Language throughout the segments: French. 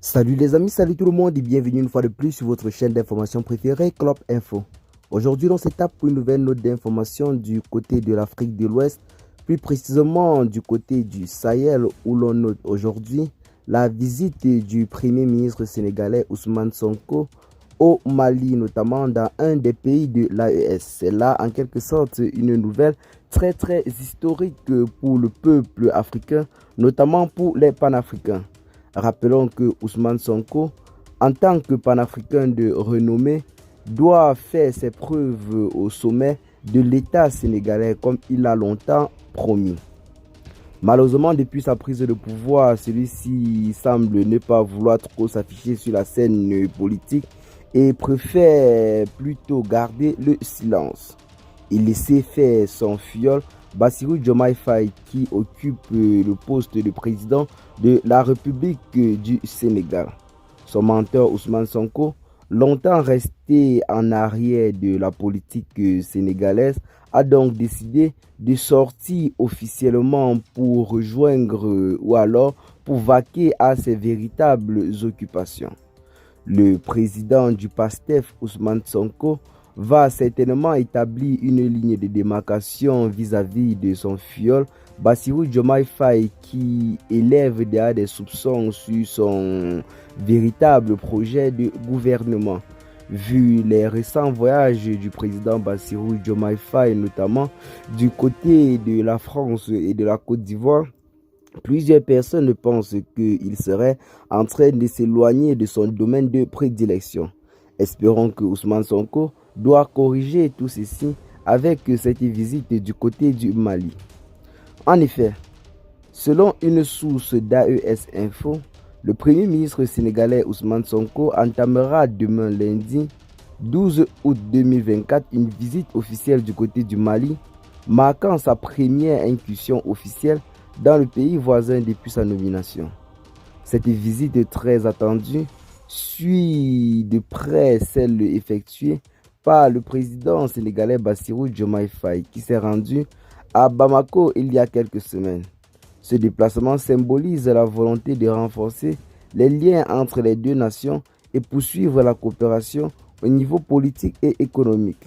Salut les amis, salut tout le monde et bienvenue une fois de plus sur votre chaîne d'information préférée, Clop Info. Aujourd'hui, on s'étape pour une nouvelle note d'information du côté de l'Afrique de l'Ouest, plus précisément du côté du Sahel où l'on note aujourd'hui la visite du Premier ministre sénégalais Ousmane Sonko au Mali, notamment dans un des pays de l'AES. C'est là en quelque sorte une nouvelle très historique pour le peuple africain, notamment pour les panafricains. Rappelons que Ousmane Sonko, en tant que panafricain de renommée, doit faire ses preuves au sommet de l'État sénégalais comme il l'a longtemps promis. Malheureusement, depuis sa prise de pouvoir, celui-ci semble ne pas vouloir trop s'afficher sur la scène politique et préfère plutôt garder le silence. Il laissait faire son filleul Bassirou Diomaye Faye qui occupe le poste de président de la République du Sénégal. Son mentor Ousmane Sonko, longtemps resté en arrière de la politique sénégalaise, a donc décidé de sortir officiellement pour rejoindre ou alors pour vaquer à ses véritables occupations. Le président du PASTEF, Ousmane Sonko, va certainement établir une ligne de démarcation vis-à-vis de son filleul Bassirou Diomaye Faye qui élève déjà des soupçons sur son véritable projet de gouvernement. Vu les récents voyages du président Bassirou Diomaye Faye, notamment du côté de la France et de la Côte d'Ivoire, plusieurs personnes pensent qu'il serait en train de s'éloigner de son domaine de prédilection. Espérons que Ousmane Sonko doit corriger tout ceci avec cette visite du côté du Mali. En effet, selon une source d'AES Info, le Premier ministre sénégalais Ousmane Sonko entamera demain lundi 12 août 2024 une visite officielle du côté du Mali, marquant sa première incursion officielle dans le pays voisin depuis sa nomination. Cette visite très attendue suit de près celle effectuée par le président sénégalais Bassirou Diomaye Faye qui s'est rendu à Bamako il y a quelques semaines. Ce déplacement symbolise la volonté de renforcer les liens entre les deux nations et poursuivre la coopération au niveau politique et économique.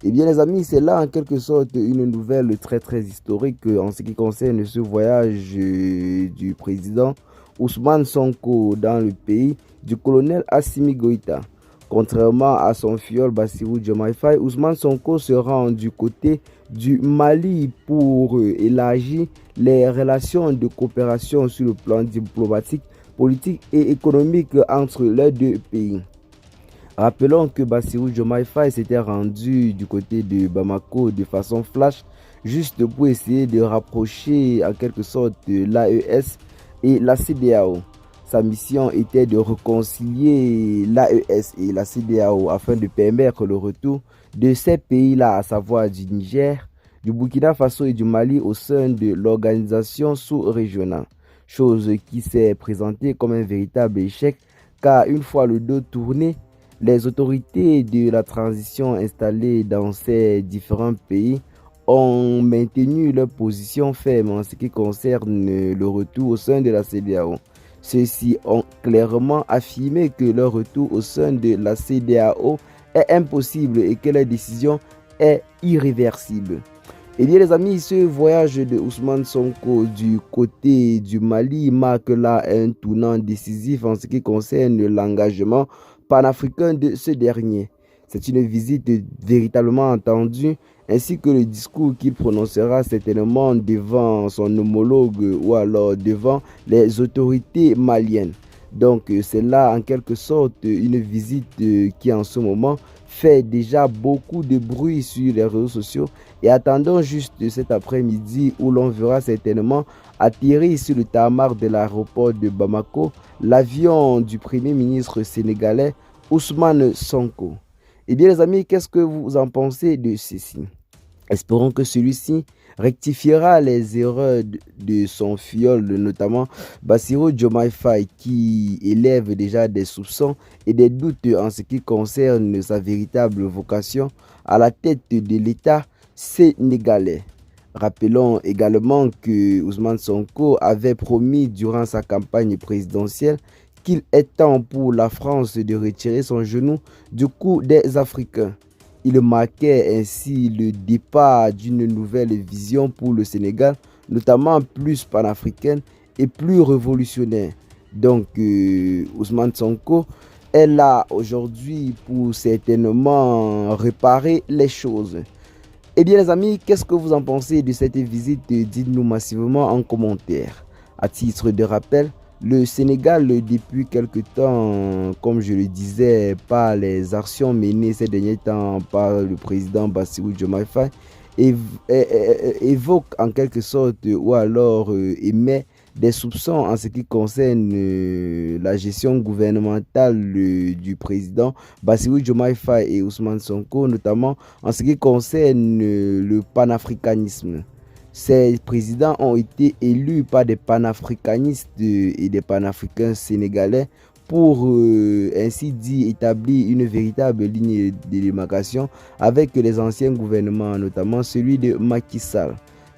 Eh bien les amis, c'est là en quelque sorte une nouvelle très historique en ce qui concerne ce voyage du président Ousmane Sonko dans le pays du colonel Assimi Goïta. Contrairement à son filleul Bassirou Diomaye Faye, Ousmane Sonko se rend du côté du Mali pour élargir les relations de coopération sur le plan diplomatique, politique et économique entre les deux pays. Rappelons que Bassirou Diomaye Faye s'était rendu du côté de Bamako de façon flash, juste pour essayer de rapprocher en quelque sorte l'AES et la CEDEAO. Sa mission était de réconcilier l'AES et la CEDEAO afin de permettre le retour de ces pays-là, à savoir du Niger, du Burkina Faso et du Mali au sein de l'organisation sous-régionale. Chose qui s'est présentée comme un véritable échec car une fois le dos tourné, les autorités de la transition installées dans ces différents pays ont maintenu leur position ferme en ce qui concerne le retour au sein de la CEDEAO. Ceux-ci ont clairement affirmé que leur retour au sein de la CEDEAO est impossible et que leur décision est irréversible. Eh bien les amis, ce voyage de Ousmane Sonko du côté du Mali marque là un tournant décisif en ce qui concerne l'engagement panafricain de ce dernier. C'est une visite véritablement attendue ainsi que le discours qu'il prononcera certainement devant son homologue ou alors devant les autorités maliennes. Donc c'est là en quelque sorte une visite qui en ce moment fait déjà beaucoup de bruit sur les réseaux sociaux et attendons juste cet après-midi où l'on verra certainement atterrir sur le tarmac de l'aéroport de Bamako l'avion du Premier ministre sénégalais Ousmane Sonko. Eh bien les amis, qu'est-ce que vous en pensez de ceci? Espérons que celui-ci rectifiera les erreurs de son filleul, notamment Bassirou Diomaye Faye, qui élève déjà des soupçons et des doutes en ce qui concerne sa véritable vocation à la tête de l'État sénégalais. Rappelons également que Ousmane Sonko avait promis durant sa campagne présidentielle qu'il est temps pour la France de retirer son genou du cou des Africains. Il marquait ainsi le départ d'une nouvelle vision pour le Sénégal, notamment plus panafricaine et plus révolutionnaire. Donc, Ousmane Sonko est là aujourd'hui pour certainement réparer les choses. Eh bien les amis, qu'est-ce que vous en pensez de cette visite? Dites-nous massivement en commentaire. À titre de rappel, le Sénégal, depuis quelque temps, comme je le disais, par les actions menées ces derniers temps par le président Bassirou Diomaye Faye, évoque en quelque sorte ou alors émet des soupçons en ce qui concerne la gestion gouvernementale du président Bassirou Diomaye Faye et Ousmane Sonko, notamment en ce qui concerne le panafricanisme. Ces présidents ont été élus par des panafricanistes et des panafricains sénégalais pour ainsi dire établir une véritable ligne de démarcation avec les anciens gouvernements, notamment celui de Macky Sall.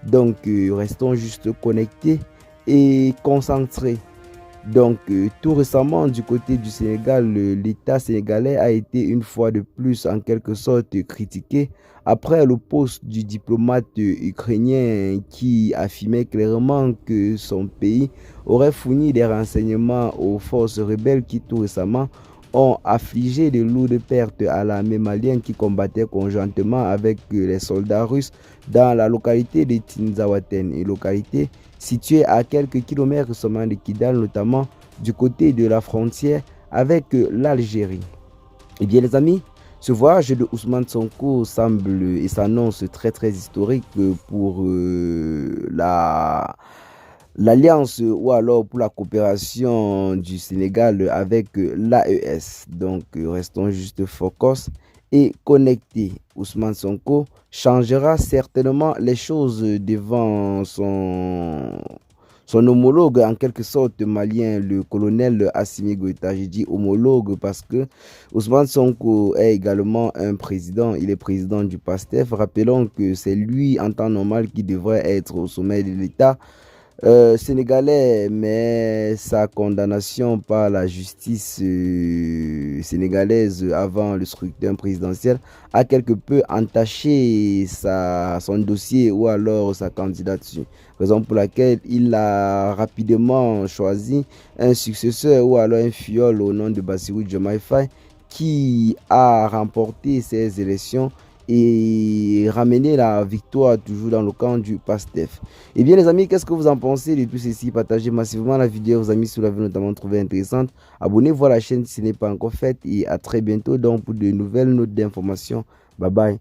Donc restons juste connectés et concentrés. Donc tout récemment du côté du Sénégal, l'État sénégalais a été une fois de plus en quelque sorte critiqué après le poste du diplomate ukrainien qui affirmait clairement que son pays aurait fourni des renseignements aux forces rebelles qui tout récemment ont affligé de lourdes pertes à l'armée malienne qui combattait conjointement avec les soldats russes dans la localité de Tinzaouaten, une localité située à quelques kilomètres seulement de Kidal, notamment du côté de la frontière avec l'Algérie. Eh bien les amis, ce voyage de Ousmane Sonko semble et s'annonce très historique pour l'alliance ou alors pour la coopération du Sénégal avec l'AES. Donc restons juste focus et connectés. Ousmane Sonko changera certainement les choses devant son homologue en quelque sorte malien, le colonel Assimi Goïta. J'ai dit homologue parce que Ousmane Sonko est également un président. Il est président du PASTEF. Rappelons que c'est lui en temps normal qui devrait être au sommet de l'État sénégalais, mais sa condamnation par la justice sénégalaise avant le scrutin présidentiel a quelque peu entaché son dossier ou alors sa candidature. Raison pour laquelle il a rapidement choisi un successeur ou alors un filleul au nom de Bassirou Diomaye Faye qui a remporté ces élections et ramener la victoire toujours dans le camp du PASTEF. Et bien les amis, qu'est-ce que vous en pensez de tout ceci? Partagez massivement la vidéo, vos amis si vous l'avez notamment trouvé intéressante. Abonnez-vous à la chaîne si ce n'est pas encore fait et à très bientôt donc pour de nouvelles notes d'informations. Bye bye.